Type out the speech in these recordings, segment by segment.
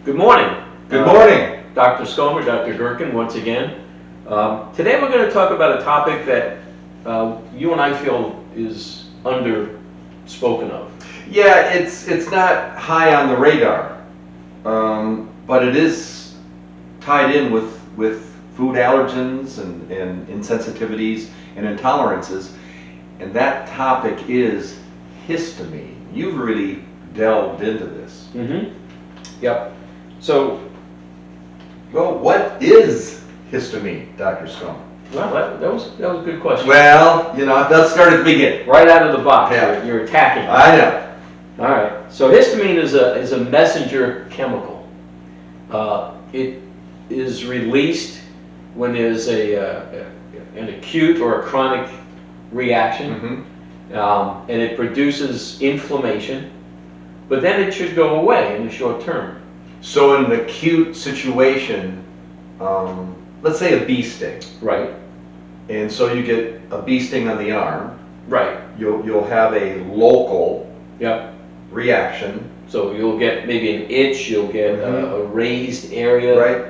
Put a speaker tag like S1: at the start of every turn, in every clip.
S1: Good morning.
S2: Good morning.
S1: Dr. Scomer, Dr. Gherkin, once again. Today we're going to talk about a topic that you and I feel is under-spoken of.
S2: Yeah, it's not high on the radar, but it is tied in with food allergens and insensitivities and intolerances, and that topic is histamine. You've really delved into this.
S1: Mm-hmm. Yep. So,
S2: Well, what is histamine, Dr. Stone?
S1: well, that was a good question.
S2: Well, let's start at the beginning.
S1: Right out of the box,
S2: Yeah.
S1: you're attacking it.
S2: I know.
S1: All right. So histamine is a messenger chemical. It is released when there's an acute or a chronic reaction,
S2: Mm-hmm.
S1: and it produces inflammation. But then it should go away in the short term.
S2: So in an acute situation, let's say a bee sting,
S1: Right.
S2: and so you get a bee sting on the arm.
S1: Right.
S2: You'll have a local
S1: Yep.
S2: reaction,
S1: So you'll get maybe an itch. You'll get
S2: Mhm.
S1: a raised area.
S2: right?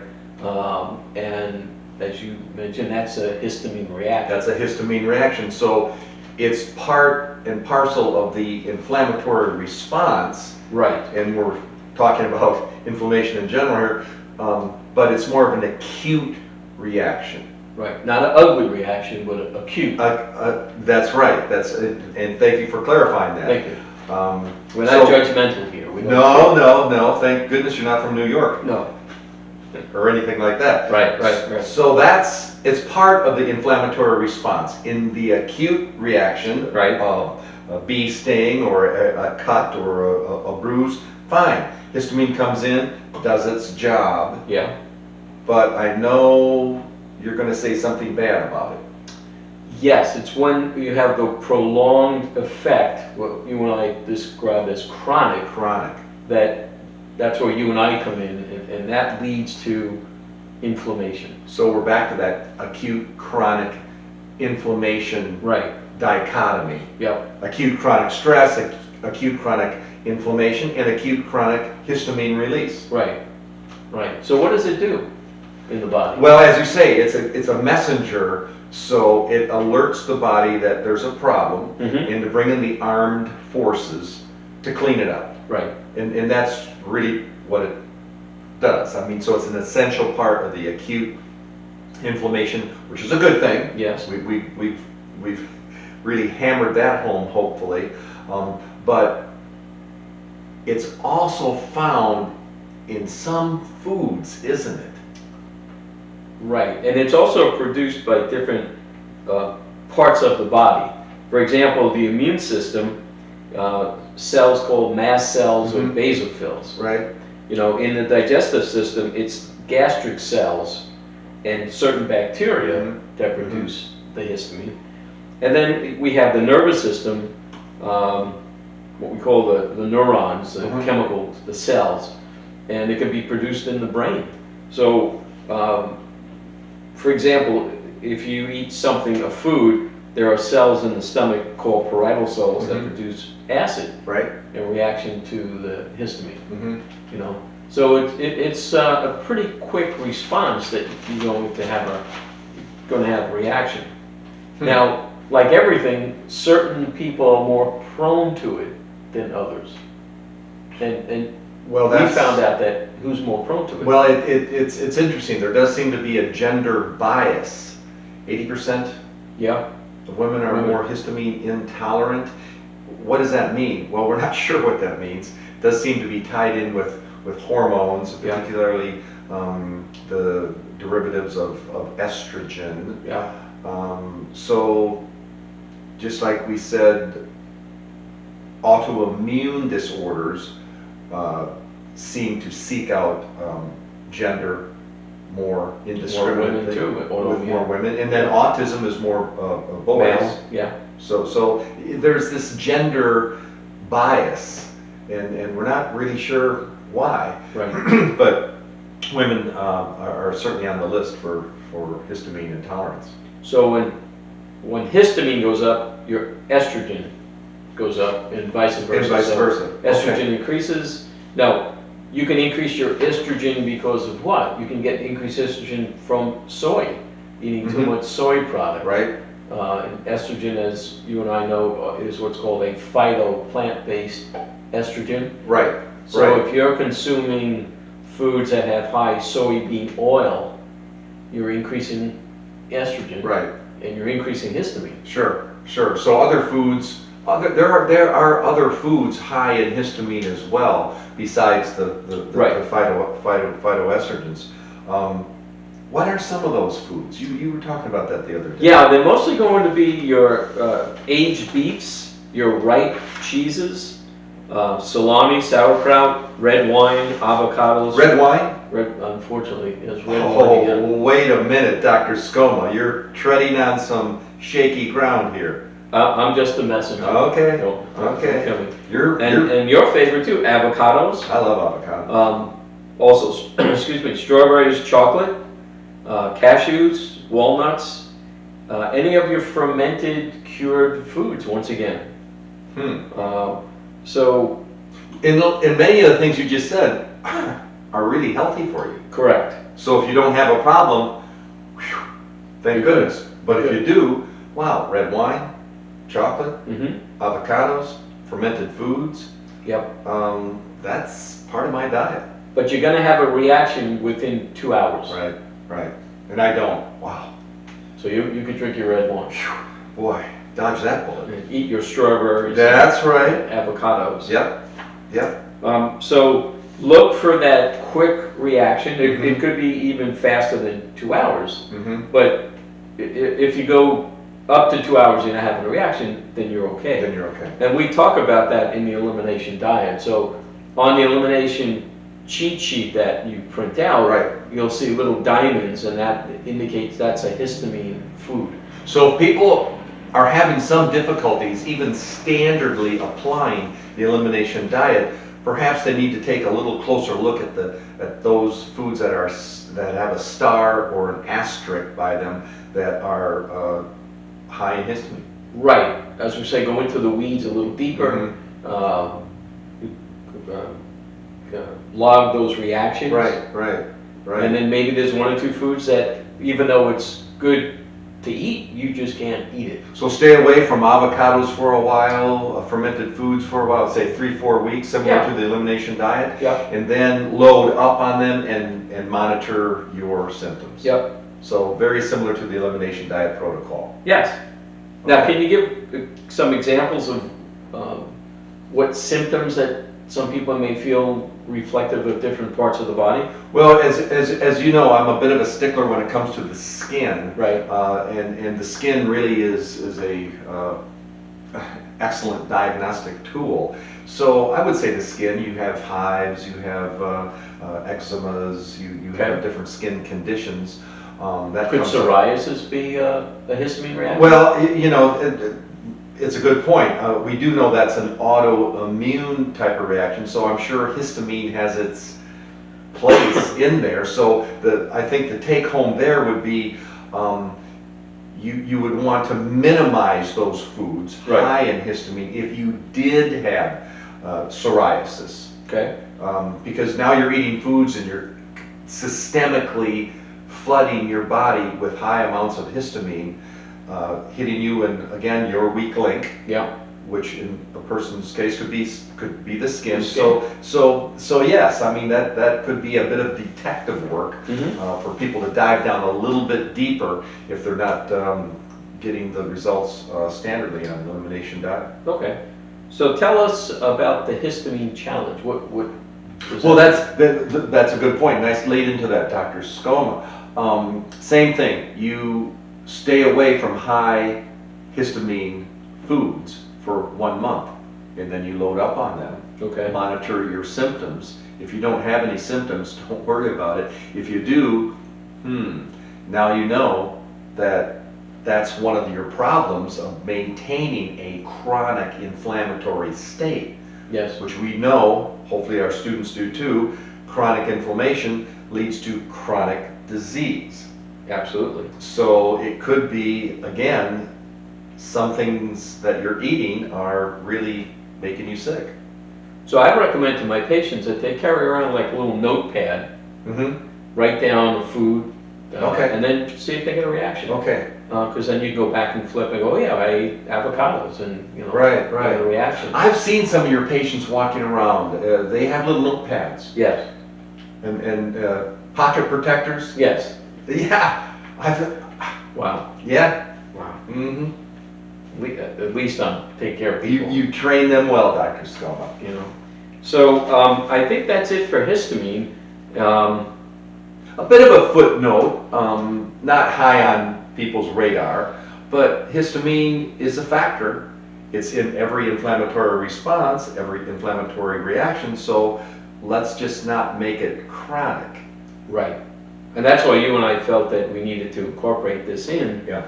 S1: And as you mentioned, that's a histamine reaction.
S2: That's a histamine reaction. So it's part and parcel of the inflammatory response,
S1: Right.
S2: and we're talking about inflammation in general here, but it's more of an acute reaction.
S1: Right. Not an ugly reaction, but an acute.
S2: That's right. And thank you for clarifying that.
S1: Thank you.
S2: Um,
S1: We're not
S2: so-
S1: judgmental here. We don't
S2: No. Thank goodness you're not from New York
S1: No.
S2: or anything like that.
S1: Right.
S2: So it's part of the inflammatory response. In the acute reaction
S1: Right.
S2: of a bee sting or a cut or a bruise, fine. Histamine comes in, does its job,
S1: Yeah.
S2: but I know you're going to say something bad about it.
S1: Yes, it's when you have the prolonged effect, what you and I describe as chronic,
S2: Chronic.
S1: that's where you and I come in, and that leads to inflammation.
S2: So we're back to that acute chronic inflammation
S1: Right.
S2: dichotomy.
S1: Yep.
S2: Acute chronic stress, acute chronic inflammation, and acute chronic histamine release.
S1: Right. So what does it do in the body?
S2: Well, as you say, it's a messenger, so it alerts the body that there's a problem,
S1: Mhm.
S2: and to bring in the armed forces to clean it up.
S1: Right.
S2: And that's really what it does. I mean, so it's an essential part of the acute inflammation, which is a good thing.
S1: Yes.
S2: We've really hammered that home, hopefully. But it's also found in some foods, isn't it?
S1: Right. And it's also produced by different parts of the body. For example, the immune system, cells called mast cells or
S2: Mhm.
S1: basophils.
S2: Right?
S1: In the digestive system, it's gastric cells and certain bacteria
S2: Mhm.
S1: that produce the histamine. And then we have the nervous system, what we call the neurons, the
S2: Mhm.
S1: chemicals, the cells, and it can be produced in the brain. So, for example, if you eat something, a food, there are cells in the stomach called parietal cells that
S2: Mhm.
S1: produce acid
S2: Right?
S1: in reaction to the histamine.
S2: Mm-hmm.
S1: So it's a pretty quick response that you're going to have a reaction. Now, like everything, certain people are more prone to it than others, and
S2: Well,
S1: we found out that who's more prone to it.
S2: Well, it's interesting. There does seem to be a gender bias. 80%
S1: Yeah.
S2: of women are
S1: Women.
S2: more histamine intolerant. What does that mean? Well, we're not sure what that means. It does seem to be tied in with hormones,
S1: Yeah.
S2: particularly the derivatives of estrogen.
S1: Yeah.
S2: So, just like we said, autoimmune disorders seem to seek out gender more indiscriminately,
S1: too,
S2: with
S1: autoimmune.
S2: more women, and then autism is more boys.
S1: Male. Yeah.
S2: So there's this gender bias, and we're not really sure why,
S1: Right.
S2: but women are certainly on the list for histamine intolerance.
S1: So when histamine goes up, your estrogen goes up, and vice versa.
S2: And vice
S1: So
S2: versa.
S1: estrogen
S2: Okay.
S1: increases. Now, you can increase your estrogen because of what? You can get increased estrogen from soy, eating too much soy product.
S2: Right.
S1: And estrogen, as you and I know, is what's called a phyto plant-based estrogen.
S2: Right.
S1: So
S2: Right.
S1: if you're consuming foods that have high soybean oil, you're increasing estrogen.
S2: Right.
S1: And you're increasing histamine.
S2: Sure. Sure. So other foods, there are other foods high in histamine as well, besides the
S1: Right.
S2: phytoestrogens. What are some of those foods? You were talking about that the other day.
S1: Yeah, they're mostly going to be your aged beefs, your ripe cheeses, salami, sauerkraut, red wine, avocados.
S2: Red wine?
S1: Unfortunately, yes, red wine. Yeah.
S2: Oh, wait a minute, Dr. Skoma. You're treading on some shaky ground here.
S1: I'm just a messenger.
S2: Okay.
S1: Don't
S2: Okay.
S1: kill me.
S2: You're.
S1: And your favorite too, avocados.
S2: I love avocado.
S1: Also, excuse me, strawberries, chocolate, cashews, walnuts, any of your fermented, cured foods. Once again. So.
S2: In many of the things you just said are really healthy for you.
S1: Correct.
S2: So if you don't have a problem, whew, thank goodness. But if you do, wow, red wine, chocolate, avocados, fermented foods.
S1: Yep.
S2: That's part of my diet.
S1: But you're going to have a reaction within 2 hours.
S2: Right, right. And I don't. Wow.
S1: So you could drink your red wine.
S2: Boy, dodge that bullet.
S1: And eat your strawberries.
S2: That's right.
S1: Avocados.
S2: Yep, yep.
S1: So look for that quick reaction. It could be even faster than 2 hours. But if you go up to 2 hours and you're not having a reaction, then you're okay.
S2: Then you're okay.
S1: And we talk about that in the elimination diet. So on the elimination cheat sheet that you print out,
S2: Right.
S1: you'll see little diamonds, and that indicates that's a histamine food.
S2: So if people are having some difficulties even standardly applying the elimination diet, perhaps they need to take a little closer look at those foods that have a star or an asterisk by them that are high in histamine.
S1: Right. As we say, go into the weeds a little deeper. Log those reactions.
S2: Right.
S1: And then maybe there's one or two foods that, even though it's good to eat, you just can't eat it.
S2: So stay away from avocados for a while, fermented foods for a while, say 3-4 weeks, similar to the elimination diet.
S1: Yep.
S2: And then load up on them and monitor your symptoms.
S1: Yep.
S2: So very similar to the elimination diet protocol.
S1: Yes. Now, can you give some examples of what symptoms that some people may feel reflective of different parts of the body?
S2: Well, as you know, I'm a bit of a stickler when it comes to the skin.
S1: Right.
S2: And the skin really is a excellent diagnostic tool. So I would say the skin, you have hives, you have eczemas, you have different skin conditions.
S1: Could psoriasis be a histamine reaction?
S2: Well, you know, it's a good point. We do know that's an autoimmune type of reaction, so I'm sure histamine has its place in there. So I think the take home there would be you would want to minimize those foods high in histamine if you did have psoriasis.
S1: Okay.
S2: Because now you're eating foods and you're systemically flooding your body with high amounts of histamine, hitting you in, again, your weak link, which in a person's case could be the skin. So yes, I mean that could be a bit of detective work for people to dive down a little bit deeper if they're not getting the results standardly on an elimination diet.
S1: Okay. So tell us about the histamine challenge. What
S2: well, that's a good point. Nice lead into that, Dr. Skoma. Same thing. You stay away from high histamine foods for 1 month, and then you load up on them.
S1: Okay.
S2: Monitor your symptoms. If you don't have any symptoms, don't worry about it. If you do, now you know that that's one of your problems of maintaining a chronic inflammatory state.
S1: Yes.
S2: Which we know, hopefully our students do too, chronic inflammation leads to chronic disease.
S1: Absolutely.
S2: So it could be, again, some things that you're eating are really making you sick.
S1: So I recommend to my patients that they carry around like a little notepad,
S2: Mm-hmm.
S1: write down the food,
S2: Okay.
S1: and then see if they get a reaction.
S2: Okay.
S1: Because then you go back and flip and go, oh yeah, I ate avocados, and
S2: Right,
S1: I
S2: right.
S1: get a reaction.
S2: I've seen some of your patients walking around. They have little notepads
S1: Yes,
S2: and pocket protectors.
S1: yes.
S2: Yeah.
S1: Wow,
S2: Yeah.
S1: wow.
S2: Mm-hmm.
S1: At least I'm taking care of
S2: You
S1: people.
S2: you train them well, Dr. Scoma.
S1: So I think that's it for histamine.
S2: A bit of a footnote, not high on people's radar, but histamine is a factor. It's in every inflammatory response, every inflammatory reaction, so let's just not make it chronic.
S1: Right. And that's why you and I felt that we needed to incorporate this in.
S2: Yeah.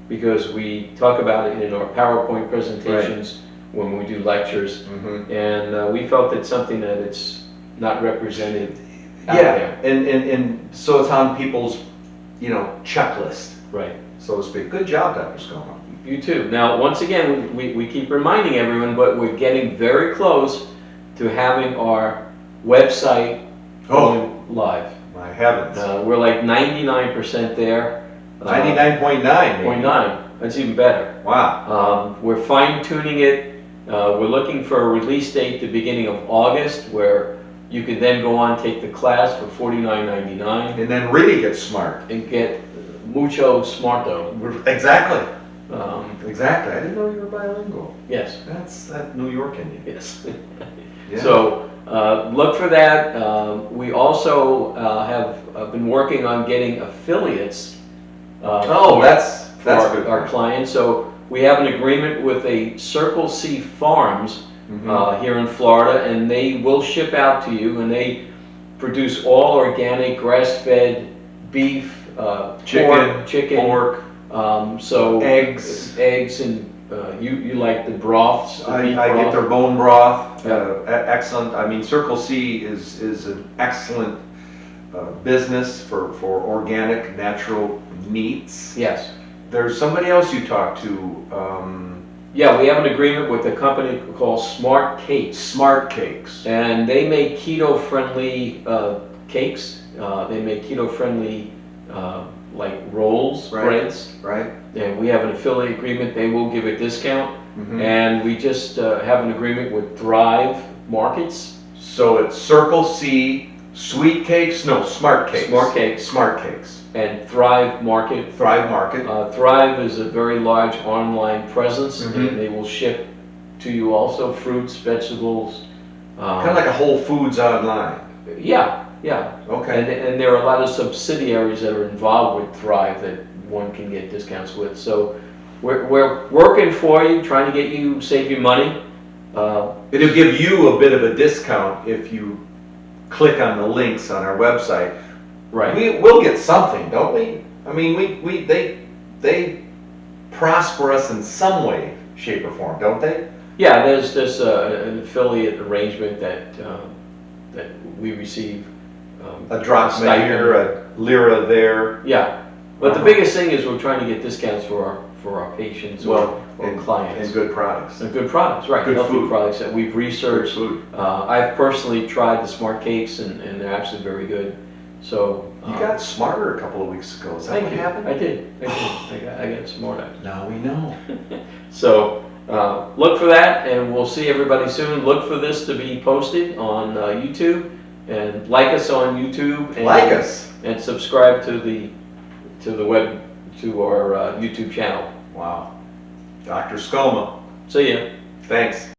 S1: Because we talk about it in our PowerPoint presentations when we do lectures,
S2: Mm-hmm.
S1: and we felt it's something that it's not represented out
S2: Yeah,
S1: there.
S2: and so it's on people's, checklist,
S1: Right.
S2: so to speak. Good job, Dr. Scoma.
S1: You too. Now, once again, we keep reminding everyone, but we're getting very close to having our website going live.
S2: My heavens.
S1: We're like 99% there.
S2: 99.9 maybe.
S1: 0.9. That's even better.
S2: Wow.
S1: We're fine tuning it. We're looking for a release date the beginning of August, where you can then go on, take the class for $49.99
S2: And then really get smart.
S1: and get mucho smarto.
S2: Exactly.
S1: Um,
S2: Exactly. I didn't know you were bilingual.
S1: yes,
S2: That's that New York in you.
S1: yes.
S2: Yeah.
S1: So look for that. We also have been working on getting affiliates.
S2: That's
S1: for
S2: good.
S1: our clients. So we have an agreement with a Circle C Farms
S2: Mhm.
S1: here in Florida, and they will ship out to you, and they produce all organic, grass-fed beef, chicken,
S2: pork.
S1: so
S2: Eggs.
S1: and you like the broths. The beef
S2: I get
S1: broth.
S2: their bone broth.
S1: Yeah.
S2: Excellent. I mean, Circle C is an excellent business for organic, natural meats.
S1: Yes.
S2: There's somebody else you talked to.
S1: Yeah, we have an agreement with a company called Smart Cakes.
S2: Smart Cakes.
S1: And they make keto-friendly cakes. They make keto-friendly like rolls,
S2: Right.
S1: breads.
S2: Right.
S1: And we have an affiliate agreement. They will give a discount.
S2: Mhm.
S1: And we just have an agreement with Thrive Markets.
S2: So it's Circle C, sweet cakes, no, Smart Cakes.
S1: Smart Cakes.
S2: Smart Cakes.
S1: And Thrive Market.
S2: Thrive Market.
S1: Thrive is a very large online presence,
S2: Mhm.
S1: and they will ship to you also fruits, vegetables.
S2: Kind of like a Whole Foods online.
S1: Yeah, yeah.
S2: Okay.
S1: And there are a lot of subsidiaries that are involved with Thrive that one can get discounts with. So we're working for you, trying to get you, save you money.
S2: It'll give you a bit of a discount if you click on the links on our website.
S1: Right.
S2: We'll get something, don't we? I mean, they prosper us in some way, shape, or form, don't they?
S1: Yeah, there's an affiliate arrangement that we receive.
S2: A drachma
S1: stipend.
S2: here, a lira there.
S1: Yeah, but the biggest thing is we're trying to get discounts for our patients or clients.
S2: And good products.
S1: And good products, right?
S2: Good
S1: Healthy
S2: food.
S1: products that we've researched.
S2: Good food.
S1: I've personally tried the Smart Cakes, and they're actually very good. So
S2: You got smarter a couple of weeks ago. Is that
S1: thank
S2: what
S1: you.
S2: happened?
S1: I did. I got smarter.
S2: Now we know.
S1: So look for that, and we'll see everybody soon. Look for this to be posted on YouTube, and like us on YouTube, and
S2: Like us.
S1: and subscribe to our YouTube channel.
S2: Wow. Dr. Scoma.
S1: See ya.
S2: Thanks.